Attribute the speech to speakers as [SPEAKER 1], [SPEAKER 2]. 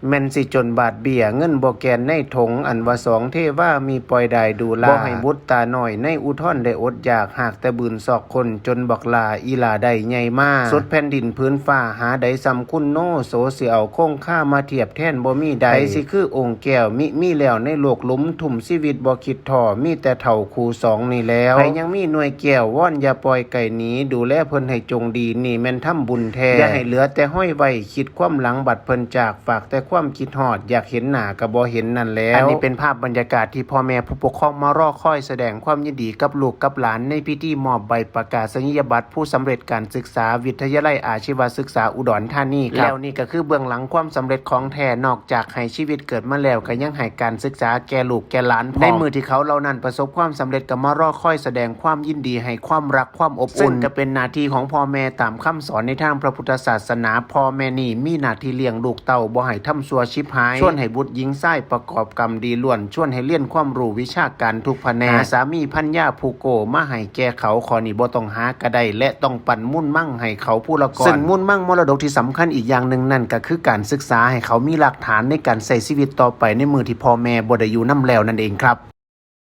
[SPEAKER 1] แม่นสิจนบาดเบี้ยเงินบ่แกนในถงอันว่าสองเทว่ามีปล่อยได้ดูลาบ่ให้บุตรตาน้อยในอุทธรได้อดอยากหากแต่บืนซอกคนจนบักลาอีหลาได้ใหญ่มาสุดแผ่นดินพื้นฟ้าหาใดซ้ำคุณโนโสสิเอาคงค่ามาเทียบแทนบ่มีใดสิคือองค์แก้วมีแล้วในโลกหลุมทุ่มชีวิตบ่คิดท้อมีแต่เฒ่าคู่สองนี่แล้วใครยังมีหน่วยแก้วว่อนอย่าปล่อยไก่หนีดูแลเพิ่นให้จงดีนี่แม่นทำบุญแท้อย่าให้เหลือแต่ห้อยไว้คิดความหลังบัดเพิ่นจากฝากแต่ความคิดฮอดอยากเห็นหน้าก็บ่เห็นนั่นแล้วอันนี้เป็นภาพบรรยากาศที่พ่อแม่ผู้ปกครองมารอคอยแสดงความยินดีกับลูกกับหลานในพิธีมอบใบประกาศนียบัตรผู้สำเร็จการศึกษาวิทยาลัยอาชีวศึกษาอุดรธานีแล้วนี่ก็คือเบื้องหลังความสำเร็จของแท้นอกจากให้ชีวิตเกิดมาแล้วก็ยังให้การศึกษาแก่ลูกแก่หลานในมือที่เขาเหล่านั้นประสบความสำเร็จก็มารอคอยแสดงความยินดีให้ความรักความอบอุ่นจะเป็นหน้าที่ของพ่อแม่ตามคำสอนในทางพระพุทธศาสนาพ่อแม่นี่มีหน้าที่เลี้ยงลูกเต้าบ่ให้ทำชั่วชิบหายชวนให้บุตรหญิงไส้ประกอบกรรมดีล้วนชวนให้เรียนความรู้วิชาการทุกแผนกสามีพัญญาผู้โกมาให้แก่เขาขอนี่บ่ต้องหากระไดและต้องปั่นมุ่นมั่งให้เขาผู้ละก่อนซึ่งมุ่นมั่งมรดกที่สำคัญอีกอย่างหนึ่งนั่นก็คือการศึกษาให้เขามีหลักฐานในการใช้ชีวิตต่อไปในมือที่พ่อแม่บ่ได้อยู่นำแล้วนั่นเองครับ